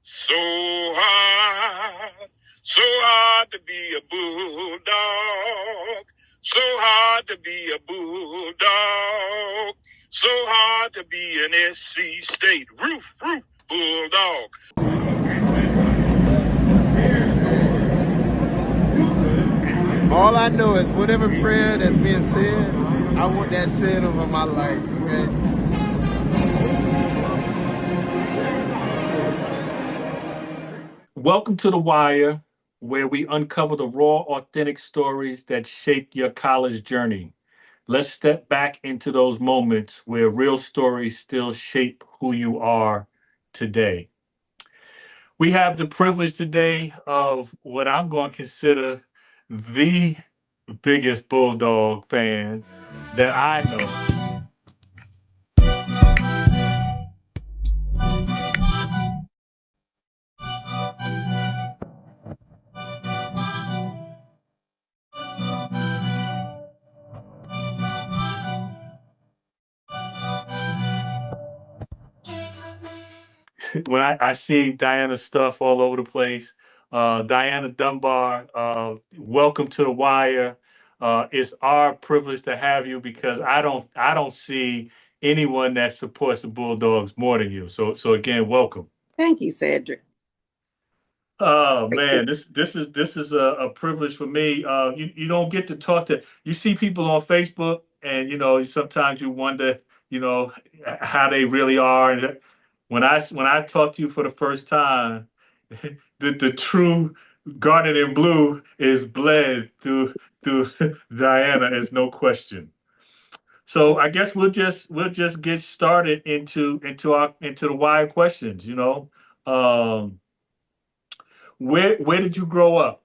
So hard to be a bulldog. So hard to be a bulldog. So hard to be an SC State. Roof, bulldog. All I know is whatever prayer that's being said, I want that said over my life, okay? Welcome to The Wire, where we uncover the raw, authentic stories that shaped your college journey. Let's step back into those moments where real stories still shape who you are today. We have the privilege today of what I'm going to consider the biggest Bulldog fan that I know. When I see Diana's stuff all over the place, Diana Dunbar, welcome to The Wire. It's our privilege to have you because I don't see anyone that supports the Bulldogs more than you. So again, welcome. Thank you, Cedric. Oh man, this is a privilege for me. You don't get to talk to you see people on Facebook, and sometimes you wonder how they really are. And when I talk to you for the first time, the true garnet and blue is bled through Diana. Is no question. So I guess we'll just get started into the wire questions. Where did you grow up?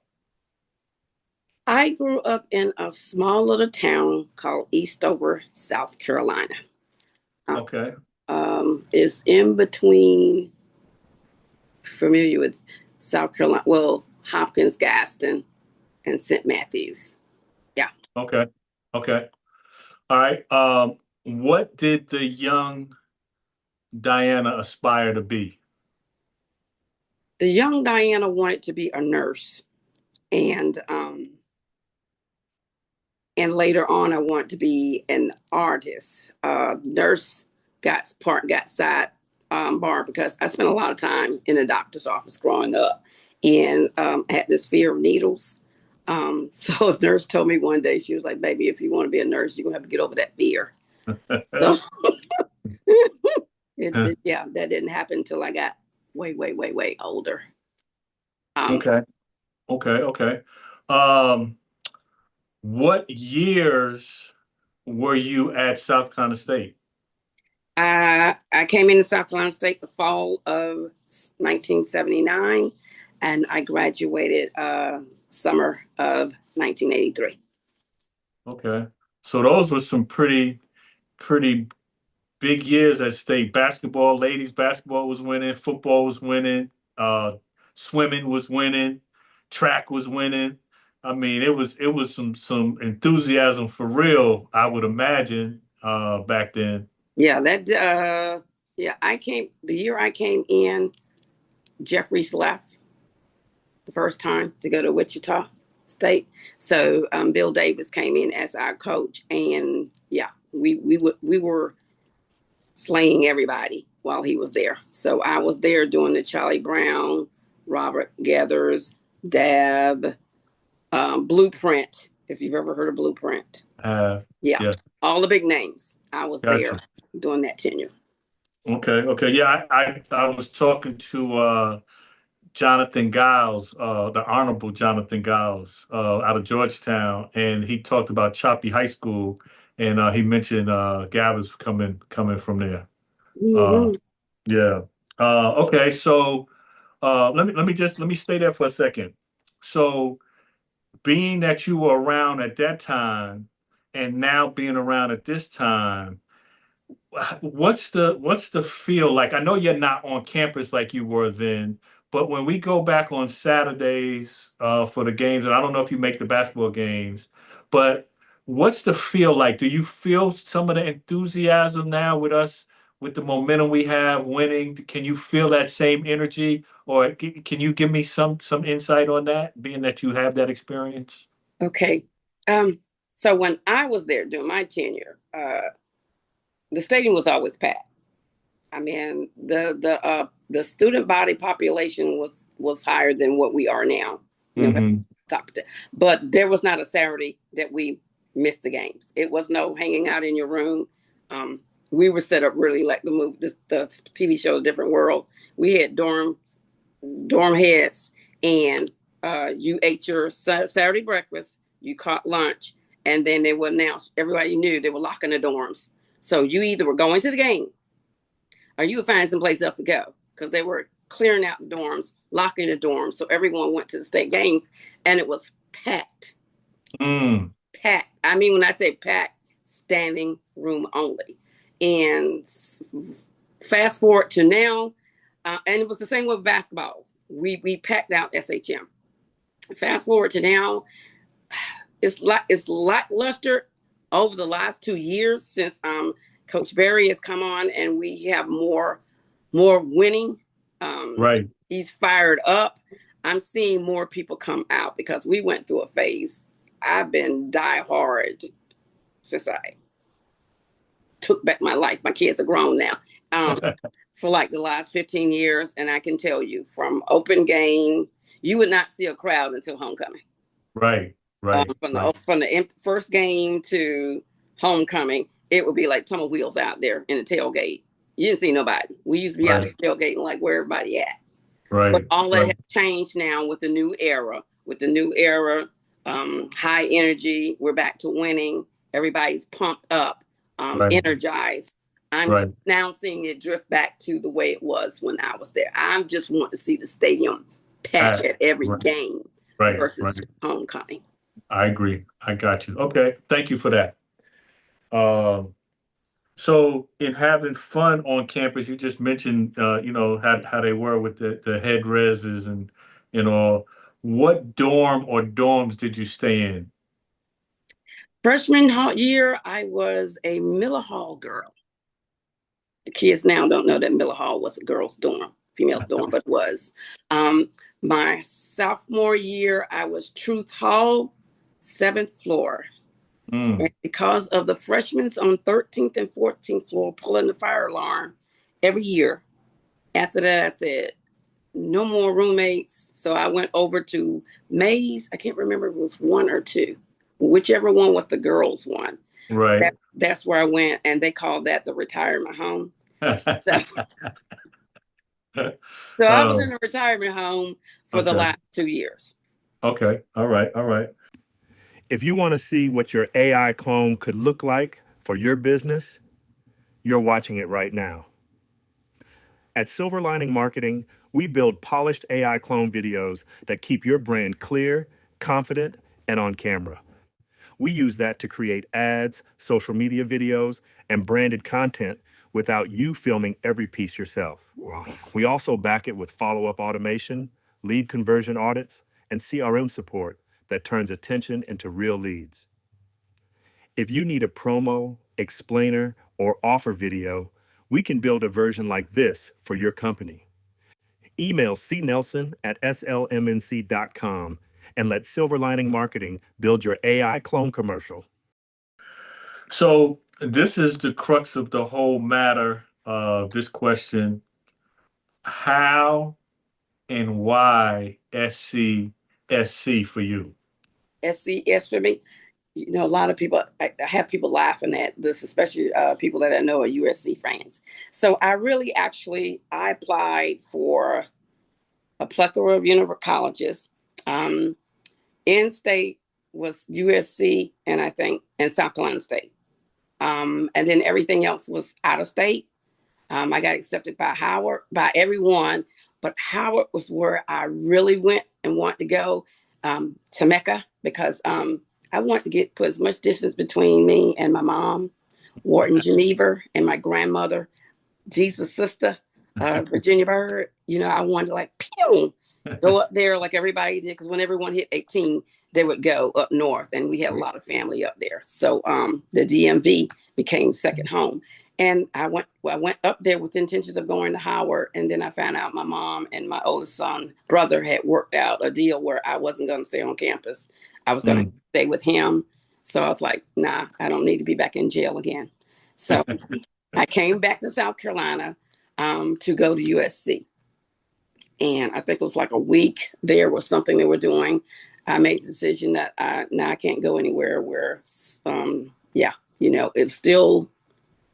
I grew up in a small little town called Eastover, South Carolina. Okay. It's in between, familiar with South Carolina, well, Hopkins, Gaston, and St. Matthews. Yeah. Okay. All right. What did the young Diana aspire to be? The young Diana wanted to be a nurse. And later on, I wanted to be an artist. Nurse got side bar because I spent a lot of time in the doctor's office growing up and had this fear of needles. So a nurse told me one day, she was like, baby, if you want to be a nurse, you're going to have to get over that fear. So that didn't happen until I got way older. Okay. What years were you at South Carolina State? I came into South Carolina State the fall of 1979, and I graduated summer of 1983. Okay. So those were some pretty big years at State. Basketball, ladies basketball was winning, football was winning, swimming was winning, track was winning. I mean, it was some enthusiasm for real, I would imagine, back then. Yeah, the year I came in, Jeffries left the first time to go to Wichita State. So Bill Davis came in as our coach, and we were slaying everybody while he was there. So I was there doing the Charlie Brown, Robert Gathers, Dab, Blueprint, if you've ever heard of Blueprint. Yeah. All the big names. I was Gotcha. there doing that tenure. Okay. Yeah, I was talking to Jonathan Giles, the Honorable Jonathan Giles, out of Georgetown, and he talked about Choppy High School, and he mentioned Gathers coming from there. Mm-hmm. Yeah. Okay. So let me stay there for a second. So being that you were around at that time and now being around at this time, what's the feel like? I know you're not on campus like you were then, but when we go back on Saturdays for the games, and I don't know if you make the basketball games, but what's the feel like? Do you feel some of the enthusiasm now with us with the momentum we have winning? Can you feel that same energy, or can you give me some insight on that, being that you have that experience? Okay. So when I was there during my tenure, the stadium was always packed. I mean, the student body population was higher than what we are now. You know, but there was not a Saturday that we missed the games. It was no hanging out in your room. We were set up really like the TV show A Different World. We had dorm heads, and you ate your Saturday breakfast, you caught lunch, and then they would announce, everybody knew they were locking the dorms. So you either were going to the game or you would find someplace else to go, because they were clearing out the dorms, locking the dorms. So everyone went to the state games, and it was packed. Packed. I mean, when I say packed, standing room only. And fast forward to now, and it was the same with basketballs. We packed out SHM. Fast forward to now, it's lackluster over the last 2 years since Coach Barry has come on, and we have more winning. Right. He's fired up. I'm seeing more people come out because we went through a phase. I've been diehard since I took back my life. My kids are grown now. For like the last 15 years. And I can tell you, from open game, you would not see a crowd until homecoming. Right. From the first game to homecoming, it would be like tunnel wheels out there in the tailgate. You didn't see nobody. We used to be out there tailgating like where everybody at. Right. But all that has changed now with the new era. High energy. We're back to winning. Everybody's pumped up, energized. I'm now seeing it drift back to the way it was when I was there. I just want to see the stadium packed at every game versus homecoming. I agree. I got you. Okay. Thank you for that. So in having fun on campus, you just mentioned, how they were with the head reses and, what dorm or dorms did you stay in? Freshman year, I was a Miller Hall girl. The kids now don't know that Miller Hall was a girls' dorm, female dorm, but was. My sophomore year, I was Truth Hall, 7th floor. And because of the freshmen on 13th and 14th floor pulling the fire alarm every year, after that, I said, no more roommates. So I went over to Mays. I can't remember if it was 1 or 2. Whichever one was the girls' one. Right. That's where I went, and they called that the retirement home. So I was in a retirement home for the last 2 years. Okay. All right. If you want to see what your AI clone could look like for your business, you're watching it right now. At Silver Lining Marketing, we build polished AI clone videos that keep your brand clear, confident, and on camera. We use that to create ads, social media videos, and branded content without you filming every piece yourself. We also back it with follow-up automation, lead conversion audits, and CRM support that turns attention into real leads. If you need a promo, explainer, or offer video, we can build a version like this for your company. Email cnelson@slmnc.com and let Silver Lining Marketing build your AI clone commercial. So this is the crux of the whole matter of this question. How and why SCSC for you? SCS for me, a lot of people, I have people laughing at this, especially people that I know are USC fans. So I applied for a plethora of colleges. In-state was USC and South Carolina State. And then everything else was out of state. I got accepted by Howard, by everyone, but Howard was where I really went and wanted to go to Mecca, because I wanted to put as much distance between me and my mom, Wharton Geneva, and my grandmother, Jesus' sister, Virginia Bird. I wanted to go up there like everybody did, because when everyone hit 18, they would go up north, and we had a lot of family up there. So the DMV became second home. And I went up there with intentions of going to Howard. And then I found out my mom and my oldest son, brother, had worked out a deal where I wasn't going to stay on campus. I was going to stay with him. So I was like, nah, I don't need to be back in jail again. So I came back to South Carolina to go to USC. And I think it was like a week there was something they were doing. I made the decision that I can't go anywhere where, it's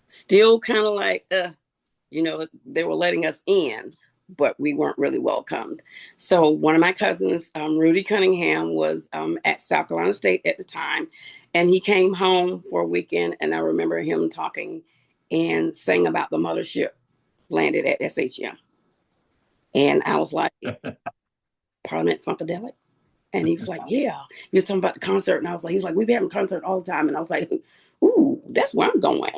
still kind of like, they were letting us in, but we weren't really welcomed. So one of my cousins, Rudy Cunningham, was at South Carolina State at the time, and he came home for a weekend, and I remember him talking and saying about the mothership landed at SHM. And I was like, Parliament Funkadelic? And he was like, yeah. He was talking about the concert. And he was like, we be having concert all the time. And I was like, ooh, that's where I'm going,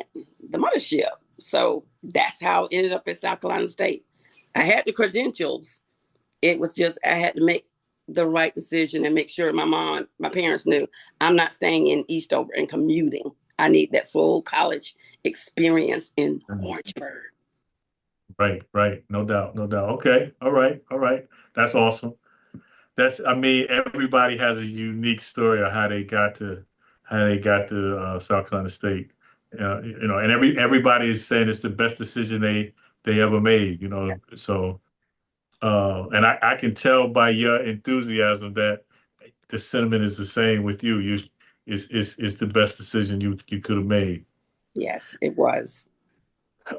the mothership. So that's how it ended up at South Carolina State. I had the credentials. It was just, I had to make the right decision and make sure my parents knew I'm not staying in Eastover and commuting. I need that full college experience in Orangeburg. Right. No doubt. Okay. All right. That's awesome. Everybody has a unique story of how they got to South Carolina State. And everybody is saying it's the best decision they ever made, So, and I can tell by your enthusiasm that the sentiment is the same with you. It's the best decision you could have made. Yes, it was.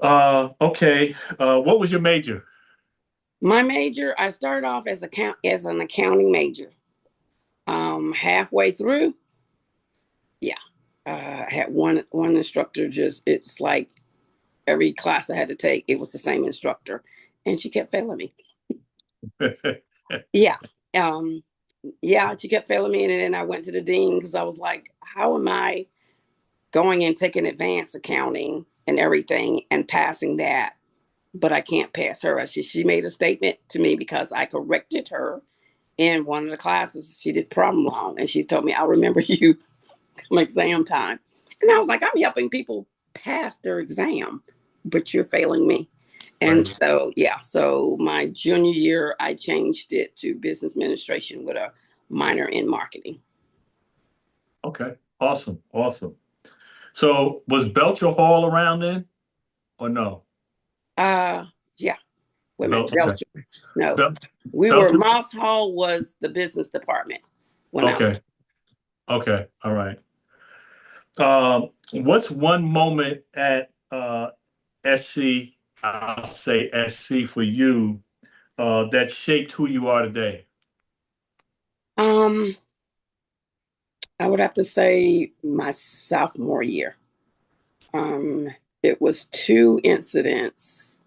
Okay. What was your major? My major, I started off as an accounting major. Halfway through, I had one instructor. It's like every class I had to take, it was the same instructor, and she kept failing me. Yeah, she kept failing me, and then I went to the dean because I was like, how am I going and taking advanced accounting and everything and passing that? But I can't pass her. She made a statement to me because I corrected her in one of the classes. She did problem wrong, and she told me, I'll remember you come exam time. And I was like, I'm helping people pass their exam, but you're failing me. And so my junior year, I changed it to business administration with a minor in marketing. Okay, awesome. So was Belcher Hall around then, or no? Yeah. Wait a minute, Belcher. Okay. No, Belcher? Moss Hall was the business department. Okay. All right. What's one moment at SC, I'll say SC for you, that shaped who you are today? I would have to say my sophomore year. It was two incidents.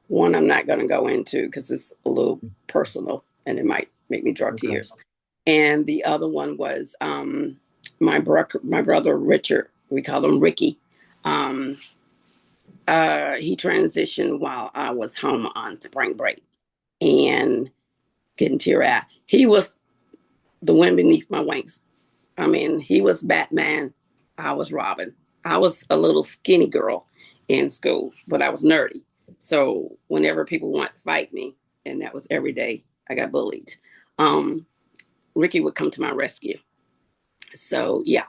One I'm not going to go into because it's a little personal and it might make me draw tears. And the other one was my brother Richard. We call him Ricky. He transitioned while I was home on spring break and getting teary-eyed. He was the wind beneath my wings. I mean, he was Batman. I was Robin. I was a little skinny girl in school, but I was nerdy. So whenever people want to fight me, and that was every day, I got bullied. Ricky would come to my rescue. So he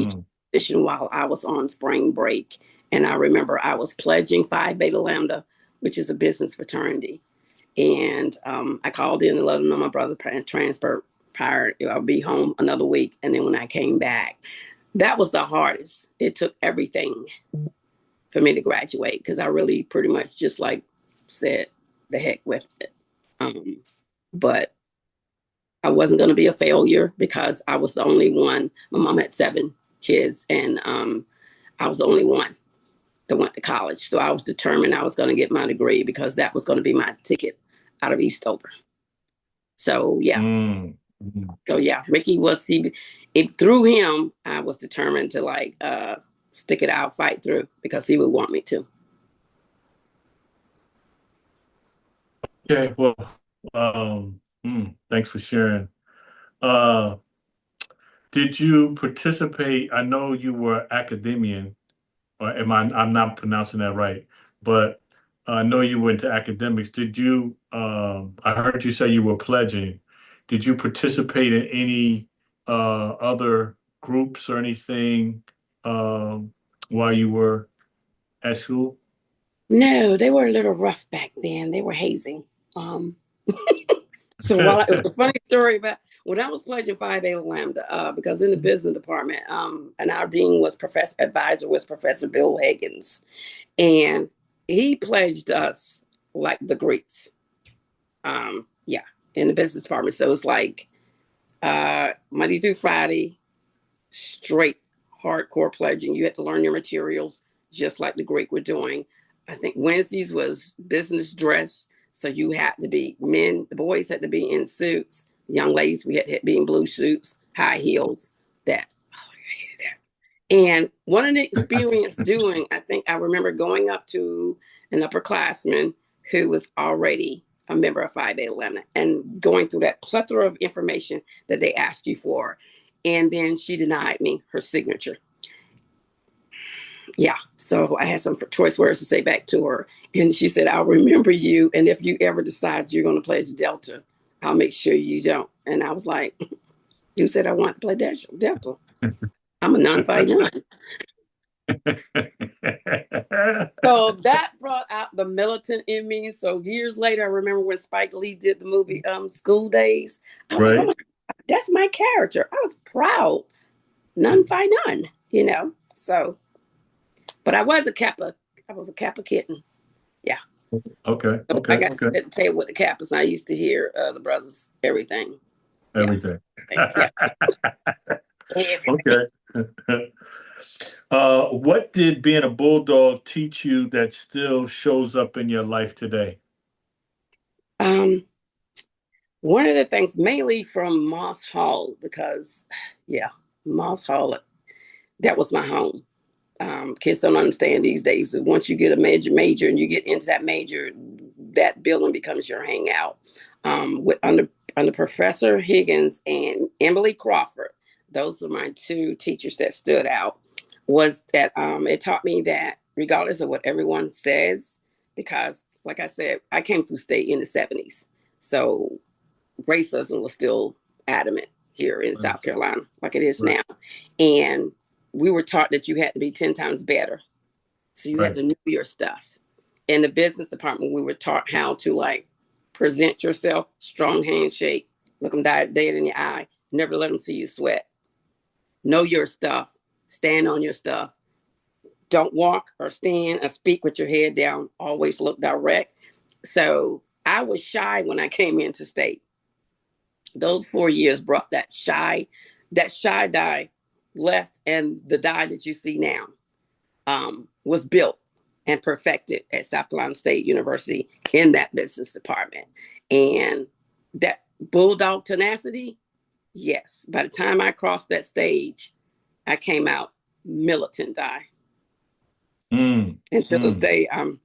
transitioned while I was on spring break. And I remember I was pledging Phi Beta Lambda, which is a business fraternity. And I called in to let them know my brother transferred. I'll be home another week. And then when I came back, that was the hardest. It took everything for me to graduate because I really pretty much just said the heck with it. But I wasn't going to be a failure because I was the only one. My mom had 7 kids and I was the only one that went to college. So I was determined I was going to get my degree because that was going to be my ticket out of Eastover. So Ricky was through him, I was determined to stick it out, fight through because he would want me to. Okay, well, thanks for sharing. Did you participate? I know you were academician. or I'm not pronouncing that right, but I know you went to academics. Did you, I heard you say you were pledging. Did you participate in any other groups or anything while you were at school? No, they were a little rough back then. They were hazing. Um, so it was a funny story about when I was pledging Phi Beta Lambda, because in the business department, and our dean was Professor Bill Higgins, and he pledged us like the Greeks. Yeah, in the business department. So it's like Monday through Friday, straight hardcore pledging. You had to learn your materials just like the Greek were doing. I think Wednesdays was business dress. So you had to be the boys had to be in suits. Young ladies, we had to be in blue suits, high heels. I hated that. And one of the experience doing, I think I remember going up to an upperclassman who was already a member of Phi Beta Lambda and going through that plethora of information that they asked you for. And then she denied me her signature. Yeah. So I had some choice words to say back to her. And she said, I'll remember you. And if you ever decide you're going to pledge Delta, I'll make sure you don't. And I was like, you said I want to play Delta. I'm a non-Phi none. So that brought out the militant in me. So years later, I remember when Spike Lee did the movie School Days. I was like, oh my God, that's my character. I was proud. Non-Phi none, So, but I was a Kappa. I was a Kappa kitten. Yeah. Okay. So I got to sit at the table with the Kappas, and I used to hear the brothers, everything. Everything. Yeah. Okay. What did being a Bulldog teach you that still shows up in your life today? One of the things, mainly from Moss Hall, because, Moss Hall, that was my home. Kids don't understand these days that once you get a major and you get into that major, that building becomes your hangout. Under Professor Higgins and Emily Crawford, those were my two teachers that stood out. Was that it taught me that regardless of what everyone says, because like I said, I came through state in the 70s. So racism was still adamant here in South Carolina, like it is now. And we were taught that you had to be 10 times better. So you had to know your stuff. In the business department, we were taught how to present yourself, strong handshake, look them dead in your eye, never let them see you sweat. Know your stuff, stand on your stuff. Don't walk or stand or speak with your head down, always look direct. So I was shy when I came into state. Those 4 years brought that shy die left, and the die that you see now was built and perfected at South Carolina State University in that business department. And that Bulldog tenacity, yes. By the time I crossed that stage, I came out militant die. And to this day, I'm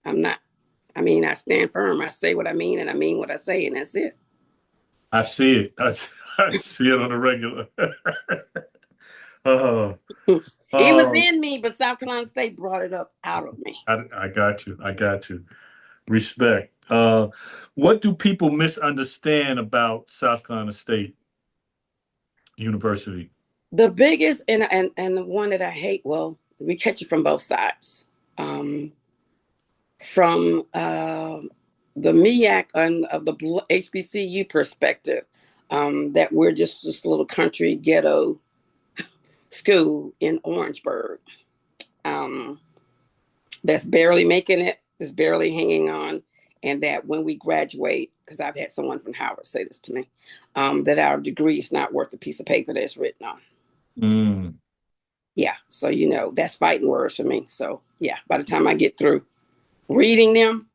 not. I mean, I stand firm. I say what I mean, and I mean what I say, and that's it. I see it. I see it on a regular. It was in me, but South Carolina State brought it up out of me. I got you. Respect. What do people misunderstand about South Carolina State University? The biggest and the one that I hate, well, we catch it from both sides. From the MEAC and of the HBCU perspective, that we're just this little country ghetto school in Orangeburg that's barely making it, that's barely hanging on, and that when we graduate, because I've had someone from Howard say this to me, that our degree is not worth the piece of paper that it's written on. Yeah, so that's fighting words for me. So yeah, by the time I get through reading them,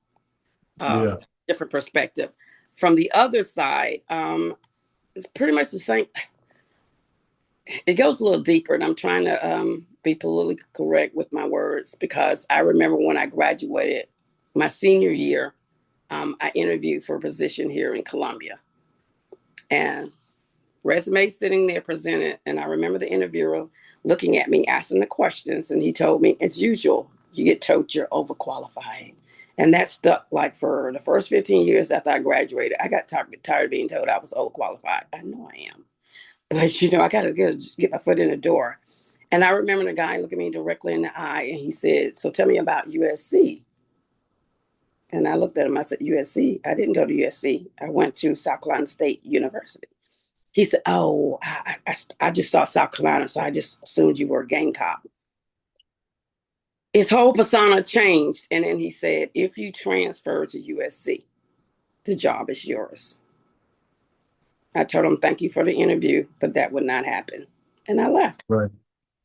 different perspective. From the other side, it's pretty much the same. It goes a little deeper, and I'm trying to be politically correct with my words, because I remember when I graduated my senior year, I interviewed for a position here in Columbia, and resume sitting there presented. And I remember the interviewer looking at me, asking the questions. And he told me, as usual, you get told you're overqualified. And that stuck like for the first 15 years after I graduated. I got tired of being told I was overqualified. I know I am. But, I got to get my foot in the door. And I remember the guy looking me directly in the eye and he said, so tell me about USC. And I looked at him, I said, USC? I didn't go to USC. I went to South Carolina State University. He said, oh, I just saw South Carolina, so I just assumed you were a Gamecock. His whole persona changed. And then he said, if you transfer to USC, the job is yours. I told him, thank you for the interview, but that would not happen. And I left. Right.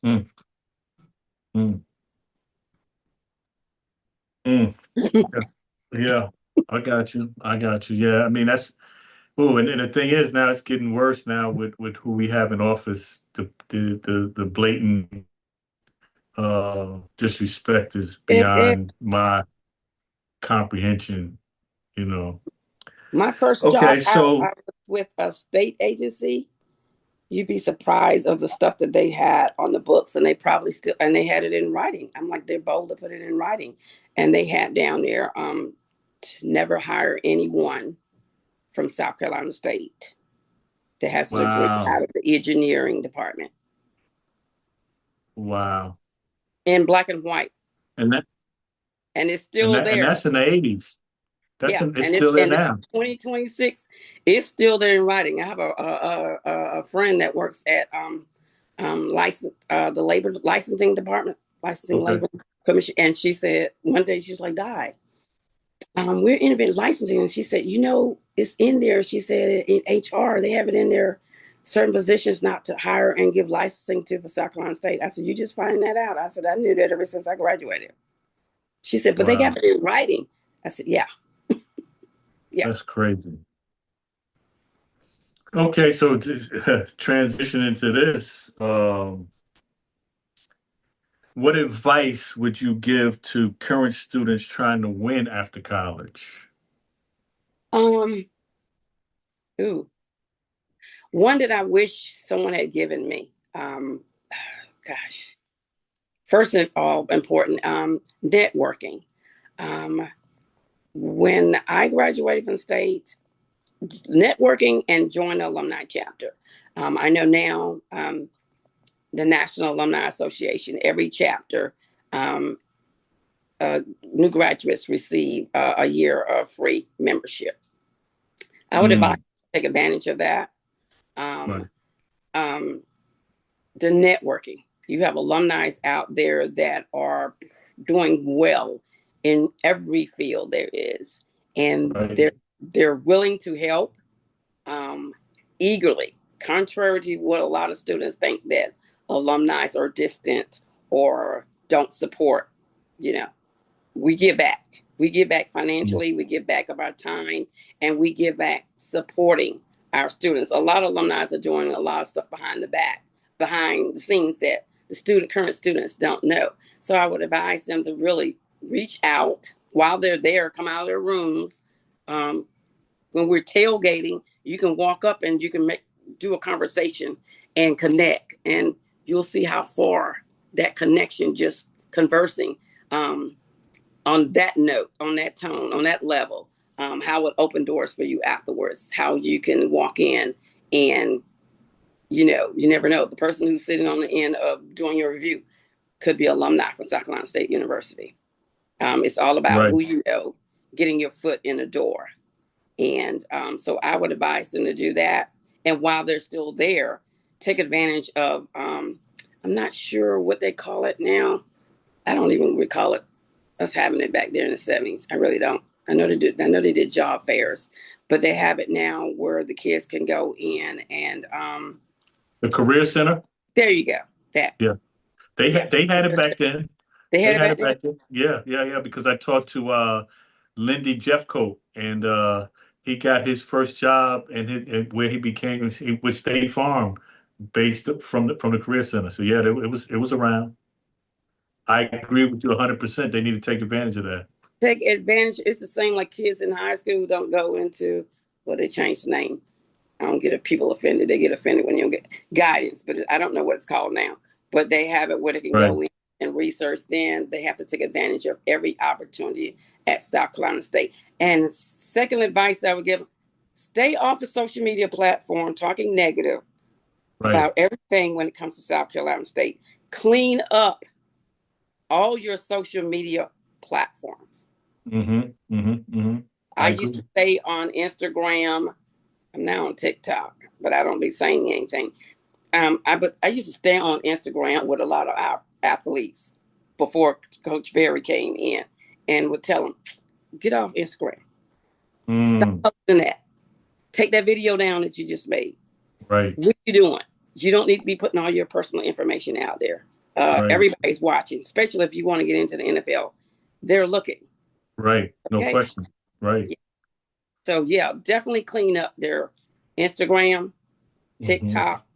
Mm. Mm. Mm. Yeah, I got you. Yeah, I mean, that's, oh, and the thing is now it's getting worse now with who we have in office. The blatant disrespect is beyond my comprehension, you know. My first Okay, job so I was with a state agency. You'd be surprised of the stuff that they had on the books, and they probably still, and they had it in writing. I'm like, they're bold to put it in writing. And they had down there to never hire anyone from South Carolina State that has a degree wow, out of the engineering department wow, in black and white. and that And it's still and there. that's in the 80s. Yeah, It's and still there in now. 2026, it's still there in writing. I have a friend that works at the labor licensing department, licensing Okay, labor commission, and she said one day she was like, "Di, we're innovative licensing," and she said, it's in there. She said in HR they have it in there, certain positions not to hire and give licensing to for South Carolina State. I said, "You just finding that out?" I said, "I knew that ever since I graduated." She said, "But they wow, got it in writing." I said, "Yeah, yeah." that's crazy. Okay, so transition into this. What advice would you give to current students trying to win after college? Um, ooh, one that I wish someone had given me. Gosh, first of all, important networking. Um, when I graduated from state, networking and join the alumni chapter. I know now the National Alumni Association, every chapter, um, new graduates receive a year of free membership. I would advise Mm, take advantage of that. Um, right. um, the networking. You have alumni out there that are doing well in every field there is, and Right. they're willing to help eagerly. Contrary to what a lot of students think that alumni are distant or don't support, you know, we give back. We give back Mm, financially, we give back of our time, and we give back supporting our students. A lot of alumni are doing a lot of stuff behind the scenes that the current students don't know. So I would advise them to really reach out while they're there, come out of their rooms. Um, when we're tailgating, you can walk up and you can do a conversation and connect, and you'll see how far that connection, just conversing, on that note, on that tone, on that level, how it opened doors for you afterwards, how you can walk in and, you never know. The person who's sitting on the end of doing your review could be alumni from South Carolina State University. It's all about right. who you know, getting your foot in the door. And so I would advise them to do that. And while they're still there, take advantage of, I'm not sure what they call it now. I don't even recall it us having it back there in the 70s. I really don't. I know they did job fairs, but they have it now where the kids can go in and The Career Center? there you go. That. Yeah. Yeah. They had it back then. They They had it had back it then. back then. Yeah, yeah, yeah. Because I talked to Lindy Jeffcoat, and he got his first job and where he became with State Farm, based from the Career Center. So yeah, it was around. I agree with you 100%. They need to take advantage of that. Take advantage. It's the same like kids in high school don't go into, well, they changed the name. I don't get people offended. They get offended when you don't get guidance, but I don't know what it's called now. but they have it where they can Right. go in and research. Then they have to take advantage of every opportunity at South Carolina State. And second advice I would give, stay off of social media platform talking negative Right. about everything when it comes to South Carolina State. Clean up all your social media platforms. Mm-hmm. Mm-hmm. Mm-hmm. I used to stay on Instagram. I'm now on TikTok, but I don't be saying anything. But I used to stay on Instagram with a lot of our athletes before Coach Berry came in, and would tell them, get off Instagram. Stop posting that. Take that video down that you just made. Right. What are you doing? You don't need to be putting all your personal information out there. Right. Everybody's watching, especially if you want to get into the NFL. They're looking. Right. No Okay? question. Right. Yeah. So yeah, definitely clean up their Instagram, Mm-hmm. TikTok,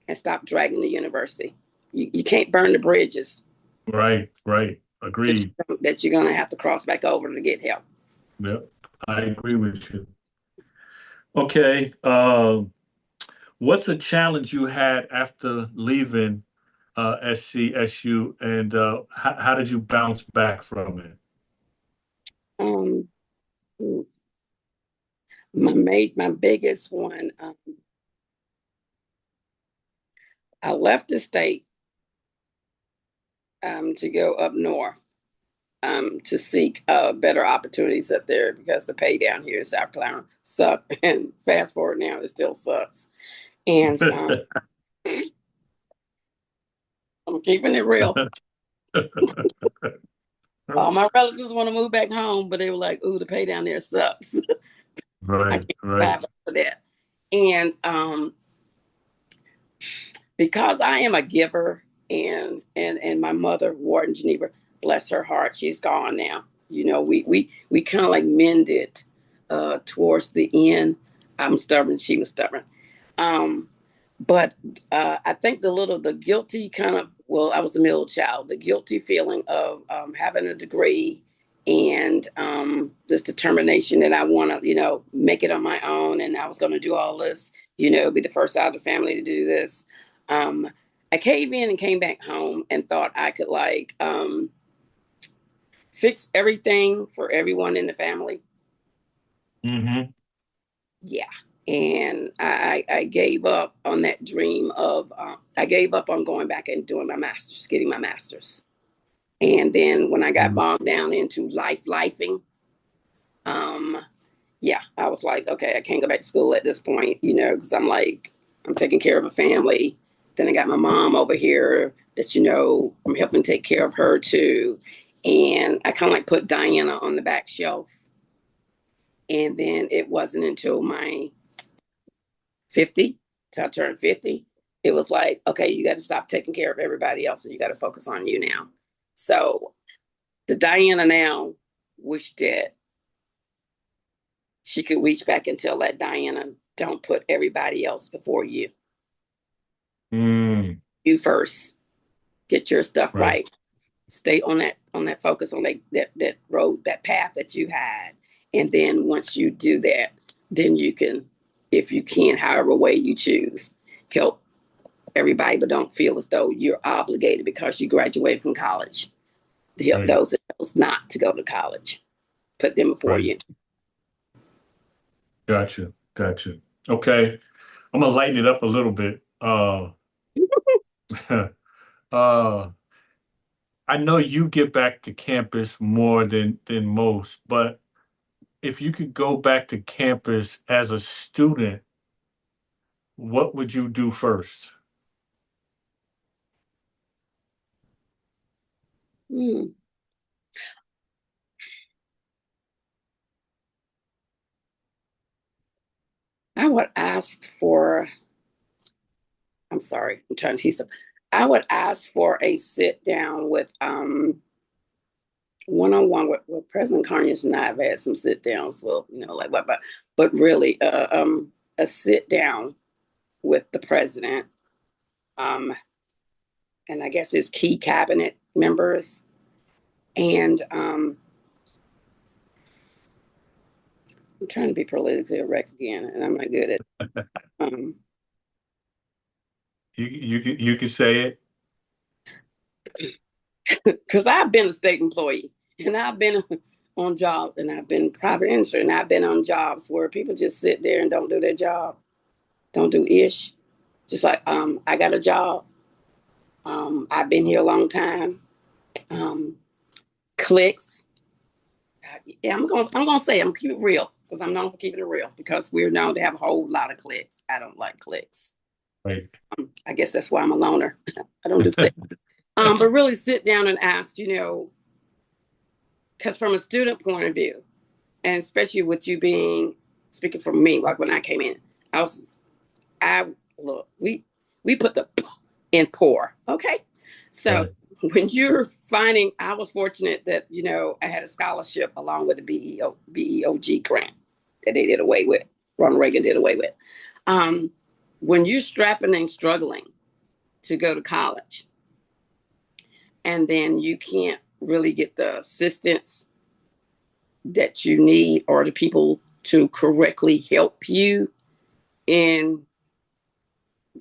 and stop dragging the university. You can't burn the bridges Right. Right. Agreed. that you're going to have to cross back over to get help. Yep. I agree with you. Okay. What's a challenge you had after leaving SCSU, and how did you bounce back from it? Um, my biggest one. I left the state to go up north to seek better opportunities up there because the pay down here in South Carolina sucked. And fast forward now, it still sucks. And I'm keeping it real. All my relatives want to move back home, but they were like, "Ooh, the pay down there sucks." I Right. can't Right. survive for that. And because I am a giver, and my mother, Warden Geneva, bless her heart, she's gone now. You know, we kind of like mended towards the end. I'm stubborn, she was stubborn. But I think the guilty kind of, well, I was the middle child, the guilty feeling of having a degree and this determination that I want to, make it on my own, and I was going to do all this, be the first out of the family to do this. I caved in and came back home and thought I could fix everything for everyone in the family. Mm-hmm. Yeah. And I gave up on that dream of, I gave up on going back and doing my master's, getting my master's. And then when I got bogged down into lifing, yeah, I was like, okay, I can't go back to school at this point, because I'm taking care of a family. Then I got my mom over here that, I'm helping take care of her too. And I kind of put Diana on the back shelf. And then it wasn't until my 50, till I turned 50, it was like, okay, you got to stop taking care of everybody else and you got to focus on you now. So the Diana now wished that she could reach back and tell that Diana, don't put everybody else before you. You first. Get your stuff right. Stay on that focus, on that road, that path that you had. And then once you do that, then you can, if you can, however way you choose, help everybody, but don't feel as though you're obligated because you graduated from college to help those that chose not to go to college. Put them before you. Gotcha. Okay. I'm gonna lighten it up a little bit. I know you get back to campus more than most, but if you could go back to campus as a student, what would you do first? I would ask for, I'm sorry, I'm trying to teach them. I would ask for a sit down with one-on-one with President Carnage, and I've had some sit downs. Well, but really, a sit down with the president, and I guess his key cabinet members, and I'm trying to be politically correct again, and I'm not good at. You can say it. Because I've been a state employee, and I've been on jobs, and I've been private industry, and I've been on jobs where people just sit there and don't do their job, don't do ish. Just like I got a job. I've been here a long time. Clicks. Yeah, I'm gonna say I'm keep it real because I'm known for keeping it real because we're known to have a whole lot of clicks. I don't like clicks. Right. I guess that's why I'm a loner. I don't do clicks. But really sit down and ask, because from a student point of view, and especially with you speaking for me, like when I came in, we put the in poor, okay? So Right. when you're finding, I was fortunate that, I had a scholarship along with the BEOG grant that they did away with, Ronald Reagan did away with. When you're strapping and struggling to go to college, and then you can't really get the assistance that you need or the people to correctly help you in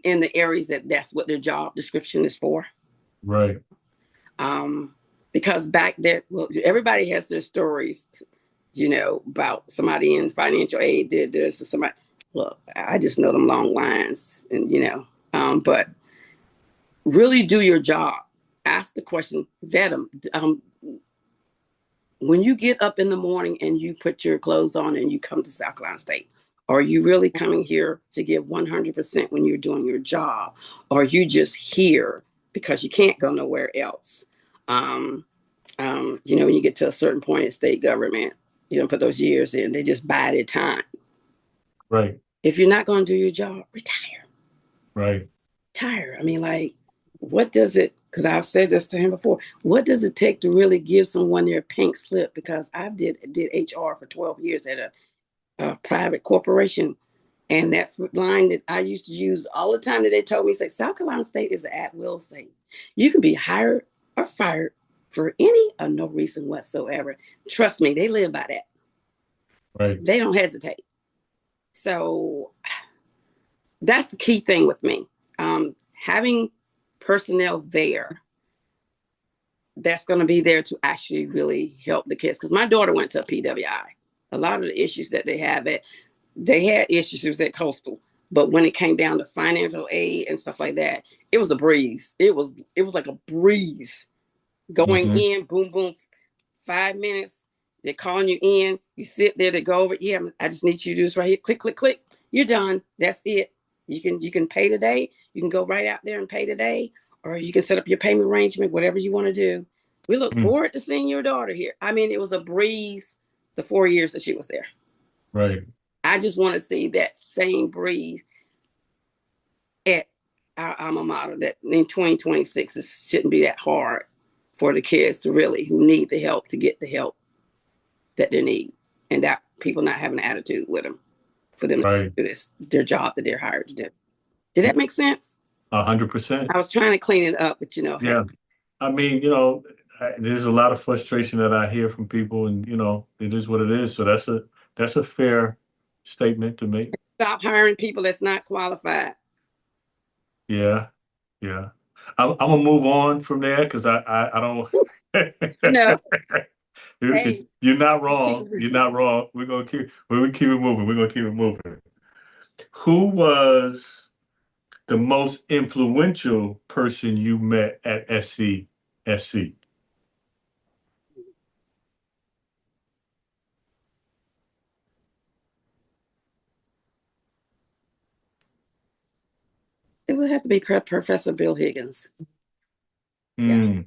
the areas that's what their job description is for. Right. Because back there, well, everybody has their stories, about somebody in financial aid did this or somebody. Look, I just know them long lines, and but really do your job. Ask the question, vet them. When you get up in the morning and you put your clothes on and you come to South Carolina State, are you really coming here to give 100% when you're doing your job? Or are you just here because you can't go nowhere else? When you get to a certain point in state government, put those years in, they just buy their time. Right. If you're not going to do your job, retire. Right. Retire. I mean, like, what does it, because I've said this to him before, what does it take to really give someone their pink slip? Because I did HR for 12 years at a private corporation. And that line that I used to use all the time that they told me, say, South Carolina State is an at-will state. You can be hired or fired for any or no reason whatsoever. Trust me, they live by that. Right. They don't hesitate. So that's the key thing with me. Having personnel there that's going to be there to actually really help the kids. Because my daughter went to a PWI. A lot of the issues that they had issues at Coastal, but when it came down to financial aid and stuff like that, it was a breeze. It was like a breeze going in, boom, boom, 5 minutes. They're calling you in. You sit there, they go over. Yeah, I just need you to do this right here. Click, click, click. You're done. That's it. You can pay today. You can go right out there and pay today, or you can set up your payment arrangement, whatever you want to do. We look forward to seeing your daughter here. I mean, it was a breeze the 4 years that she was there. Right. I just want to see that same breeze at our alma mater, that in 2026, it shouldn't be that hard for the kids who need the help to get the help that they need, and that people not having an attitude with them for them to do this, their job that they're hired to do. Did that make sense? 100%. I was trying to clean it up, but Yeah. Hey. I mean, there's a lot of frustration that I hear from people, and it is what it is. So that's a fair statement to make. Stop hiring people that's not qualified. Yeah. Yeah. I'm gonna move on from there because I don't. No. Hey, You're not wrong. You're not wrong. We're gonna keep it moving. We're gonna keep it moving. Who was the most influential person you met at SCSU? It would have to be Professor Bill Higgins. Yeah.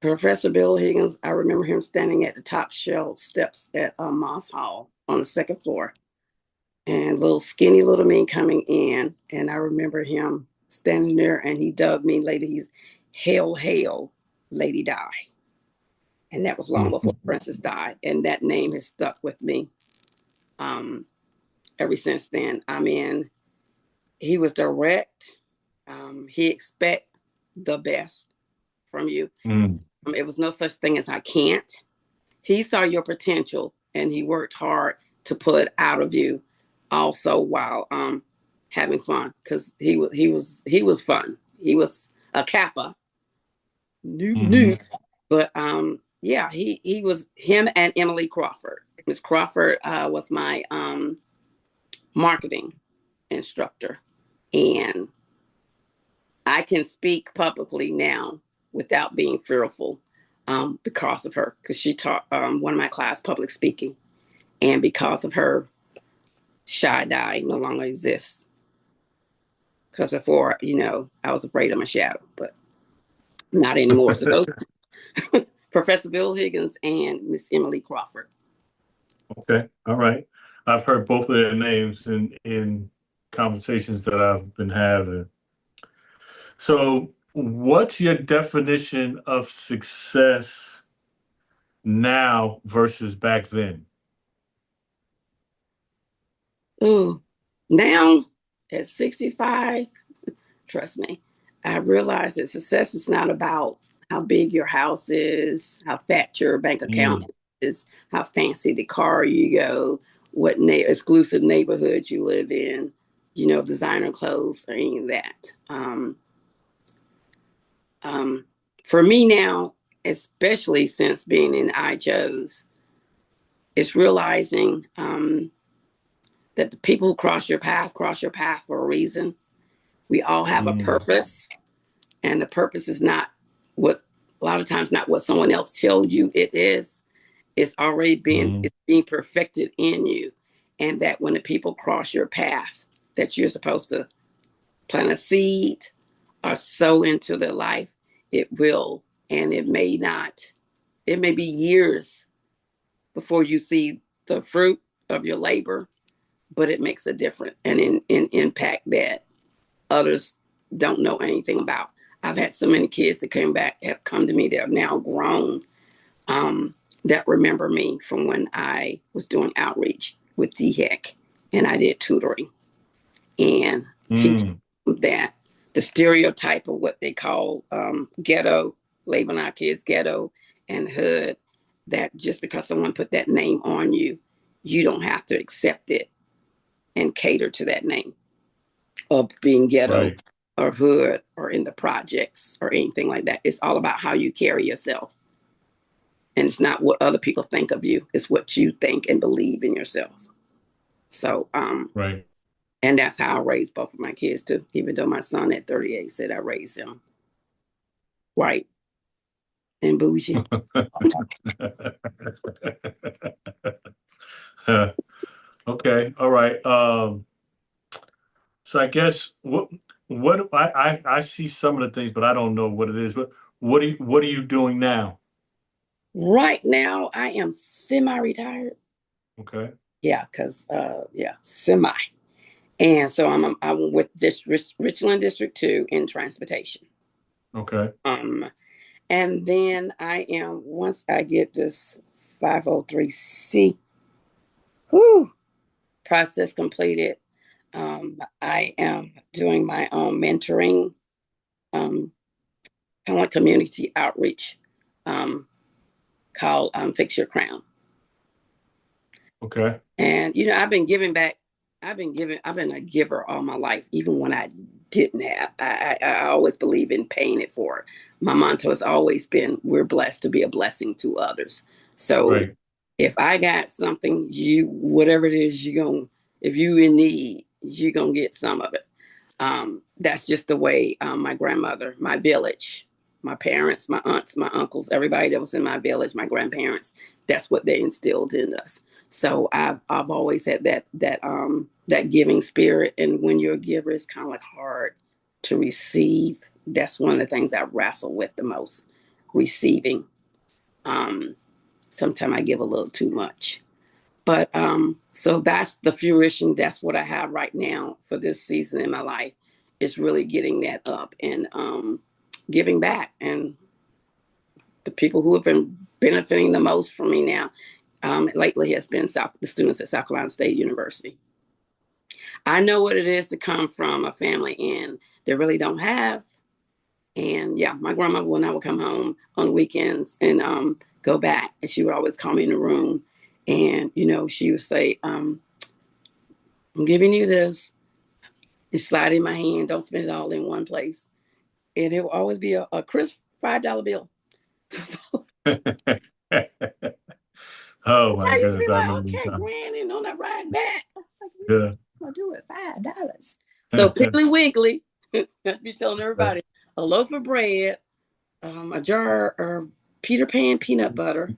Professor Bill Higgins, I remember him standing at the top shelf steps at Moss Hall on the second floor, and little skinny little me coming in. And I remember him standing there, and he dubbed me Lady, Hail, Hail, Lady Di. And that was long before Princess Di. And that name has stuck with me ever since then. I mean, he was direct. He expect the best from you. It was no such thing as I can't. He saw your potential and he worked hard to pull it out of you. Also, while having fun because he was fun. He was a Kappa, new, but yeah, he was him and Emily Crawford. Miss Crawford was my marketing instructor, and I can speak publicly now without being fearful because of her, because she taught one of my class public speaking, and because of her, shy die no longer exists. Because before, I was afraid of my shadow, but not anymore. So those Professor Bill Higgins and Miss Emily Crawford. Okay, all right. I've heard both of their names in conversations that I've been having. So, what's your definition of success now versus back then? Ooh, now at 65, trust me, I realized that success is not about how big your house is, how fat your bank account is, how fancy the car you go, what exclusive neighborhood you live in, designer clothes or any of that. For me now, especially since being in IJOs, it's realizing that the people who cross your path for a reason. We all have a purpose, and the purpose is not what a lot of times not what someone else tells you it is. It's already it's being perfected in you, and that when the people cross your path, that you're supposed to plant a seed or sow into their life. It will, and it may not. It may be years before you see the fruit of your labor, but it makes a difference and in impact that others don't know anything about. I've had so many kids that have come to me that are now grown, that remember me from when I was doing outreach with DHEC and I did tutoring and teaching that the stereotype of what they call ghetto, labeling our kids ghetto and hood, that just because someone put that name on you, you don't have to accept it and cater to that name of being ghetto or hood or in the projects or anything like that. It's all about how you carry yourself. And it's not what other people think of you. It's what you think and believe in yourself. So, and that's how I raised both of my kids too. Even though my son at 38 said I raised him white and bougie. Okay, all right. So I guess what I see some of the things, but I don't know what it is. What are you doing now? Right now, I am semi-retired. Okay. Yeah, because semi. And so I'm with Richland District 2 in transportation. Okay. And then I am, once I get this 503C process completed, I am doing my own mentoring, kind of like community outreach, called Fix Your Crown. Okay. And I've been giving back. I've been a giver all my life, even when I didn't have. I always believe in paying it forward. My motto has always been, we're blessed to be a blessing to others. So if I got something, whatever it is, if you in need, you're gonna get some of it. That's just the way my grandmother, my village, my parents, my aunts, my uncles, everybody that was in my village, my grandparents, that's what they instilled in us. So I've always had that giving spirit, and when you're a giver, it's kind of like hard to receive. That's one of the things I wrestle with the most, receiving. Sometimes I give a little too much, but so that's the fruition. That's what I have right now for this season in my life, is really getting that up and giving back. And the people who have been benefiting the most from me now lately has been the students at South Carolina State University. I know what it is to come from a family and they really don't have. And yeah, my grandma would come home on weekends and go back, and she would always call me in the room, and she would say, I'm giving you this. You slide in my hand. Don't spend it all in one place. And it will always be a crisp $5 bill. Oh my I used to goodness, be I like, remember the okay, time. granny, on that ride back. I'm like, Yeah. I'm gonna do it $5. So Piggly Wiggly, I'd be telling everybody a loaf of bread, a jar of Peter Pan peanut butter,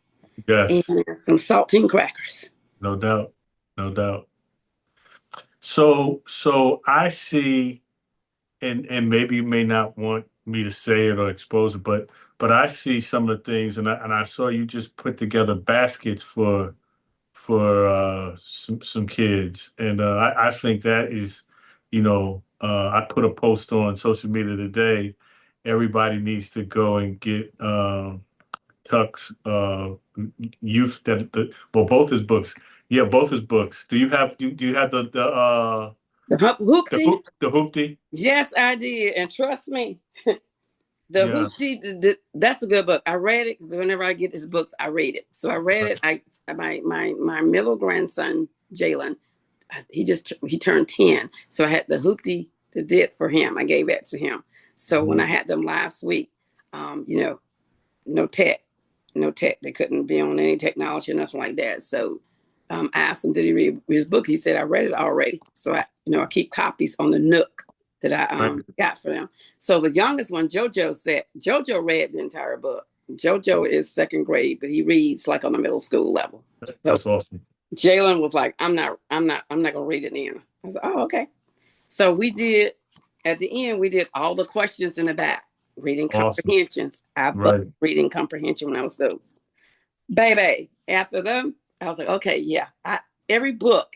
and Yes, some saltine crackers. no doubt, no doubt. So I see, and maybe you may not want me to say it or expose it, but I see some of the things, and I saw you just put together baskets for some kids, and I think that is, I put a post on social media today. Everybody needs to go and get Tuck's youth well, both his books. Yeah, both his books. Do you have The hoopty? the hoopty? Yes, I did. And trust me, the Yeah. hoopty, that's a good book. I read it because whenever I get his books, I read it. So I read it. My middle grandson, Jalen, he turned 10. So I had the hoopty to did for him. I gave that to him. So when I had them last week, no tech, no tech. They couldn't be on any technology or nothing like that. So I asked him, did he read his book? He said, I read it already. So I keep copies on the Nook that I Right. got for them. So the youngest one, JoJo read the entire book. JoJo is second grade, but he reads like on the middle school level. So That's awesome. Jalen was like, I'm not gonna read it in. I was like, oh, okay. So we did at the end, we did all the questions in the back, reading Awesome. comprehensions. I Right. loved reading comprehension when I was little. Baby, after them, I was like, okay, yeah. Every book,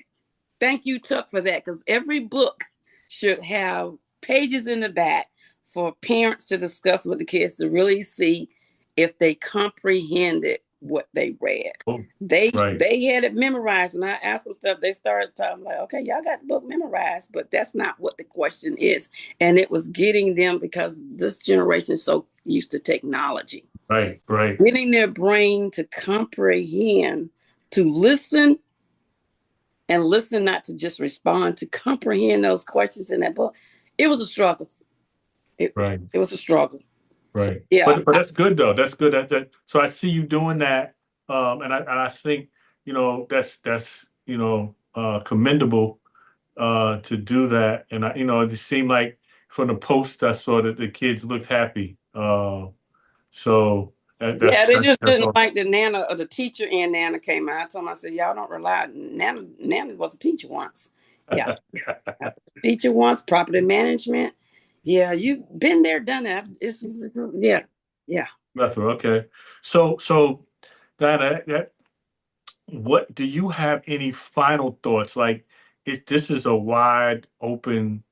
thank you, Tuck, for that, because every book should have pages in the back for parents to discuss with the kids to really see if they comprehended what they read. Oh, They right. they had it memorized. When I asked them stuff, they started talking like, okay, y'all got the book memorized, but that's not what the question is. And it was getting them, because this generation is so used to technology, Right. Right. getting their brain to comprehend, to listen and listen, not to just respond, to comprehend those questions in that book. It was a struggle. Right. It was a struggle. So, Right. yeah. But that's good though. That's good. So I see you doing that. And I think, that's commendable to do that. And it just seemed like from the post I saw that the kids looked happy. So Yeah, they just that's didn't all. like the Nana, or the teacher and Nana came out. I told them, I said, y'all don't rely. Nana was a teacher once. Yeah. Teacher once, property management. Yeah, you've been there, done that. Yeah. Yeah. Method. Okay. So Diana, what do you have any final thoughts? Like, if this is a wide open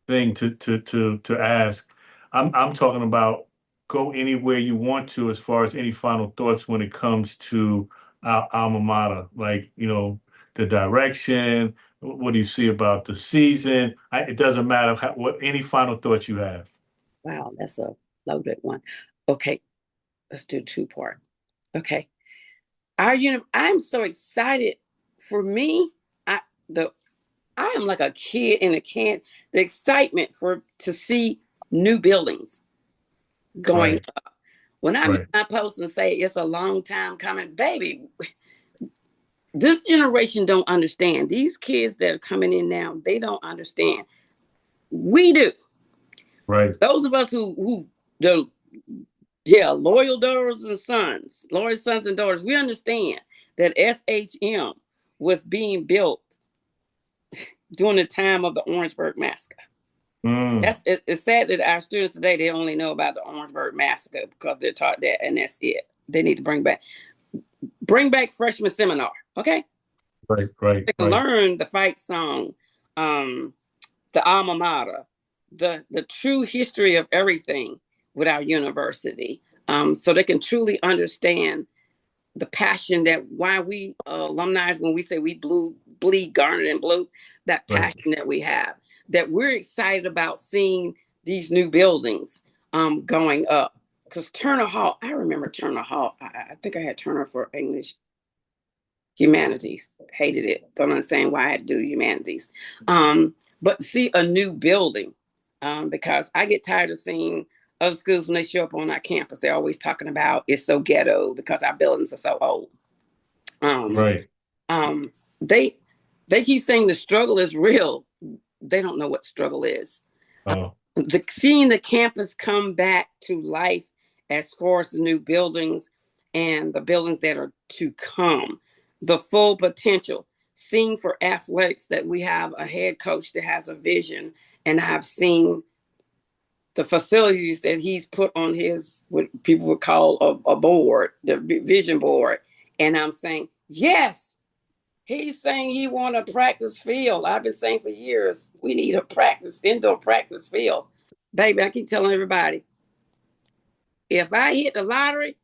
thing to ask. I'm talking about go anywhere you want to as far as any final thoughts when it comes to our alma mater, like, the direction. What do you see about the season? It doesn't matter what any final thoughts you have. Wow, that's a loaded one. Okay, let's do two-part. Okay. I'm so excited. For me, I the I am like a kid in a can. The excitement to see new buildings going Right, up. When I make right, my post and say it's a long time coming, baby, this generation don't understand. These kids that are coming in now, they don't understand. We do. right, Those of us who loyal sons and daughters, we understand that SHM was being built during the time of the Orangeburg massacre. mm, It's sad that our students today, they only know about the Orangeburg massacre because they're taught that, and that's it. They need to bring back freshman seminar, okay? right, right, They can right, learn the fight song, the alma mater, the true history of everything with our university, so they can truly understand the passion that why we alumni, when we say we bleed garnet and blue, that right. passion that we have, that we're excited about seeing these new buildings going up. Because Turner Hall, I remember Turner Hall. I think I had Turner for English. humanities. Hated it. Don't understand why I had to do humanities. But see a new building, because I get tired of seeing other schools when they show up on our campus. They're always talking about it's so ghetto because our buildings are so old. Right. They keep saying the struggle is real. They don't know what struggle is. Oh. Seeing the campus come back to life as far as the new buildings and the buildings that are to come, the full potential, seeing for athletics that we have a head coach that has a vision, and I've seen the facilities that he's put on his, what people would call a board, the vision board. And I'm saying, yes, he's saying he want a practice field. I've been saying for years, we need a indoor practice field. Baby, I keep telling everybody, if I hit the lottery,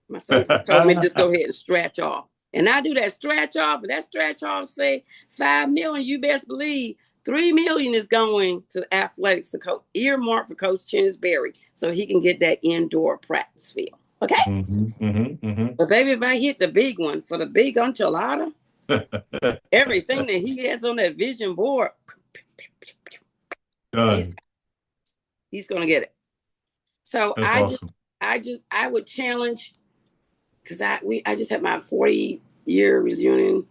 my son just told me to just go ahead and stretch off. And I do that stretch off, and that stretch off say 5 million, you best believe 3 million is going to athletics to coach, earmarked for Coach Chinsbury, so he can get that indoor practice field. Okay? But baby, if I hit the big one for the big enchilada, everything that he has on that vision board, he's gonna get it. So That's awesome. I would challenge, because I just had my 40-year reunion.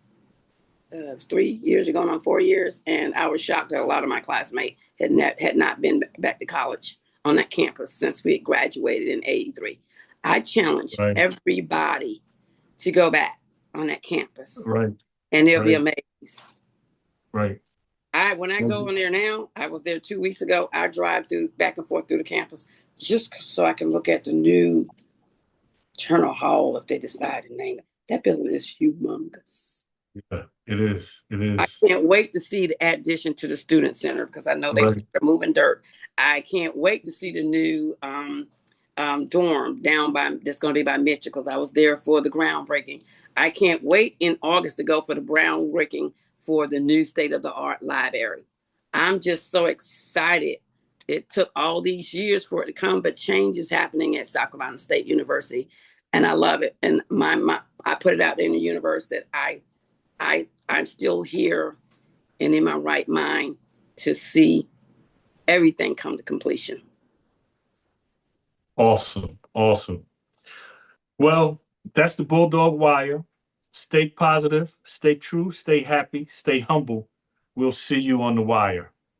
It was 3 years ago, on 4 years, and I was shocked that a lot of my classmates had not been back to college on that campus since we had graduated in '83. I challenge everybody to go back on that campus, and they'll be amazed. Right. When I go in there now, I was there 2 weeks ago. I drive back and forth through the campus just so I can look at the new Turner Hall, if they decide to name it. That building is humongous. Yeah, it is. It is. I can't wait to see the addition to the student center, because I know they're moving dirt. I can't wait to see the new dorm that's going to be by Mitchell, because I was there for the groundbreaking. I can't wait in August to go for the groundbreaking for the new state-of-the-art library. I'm just so excited. It took all these years for it to come, but change is happening at South Carolina State University, and I love it. And I put it out there in the universe that I'm still here and in my right mind to see everything come to completion. Awesome. Awesome. Well, that's the Bulldog Wire. Stay positive, stay true, stay happy, stay humble. We'll see you on the wire.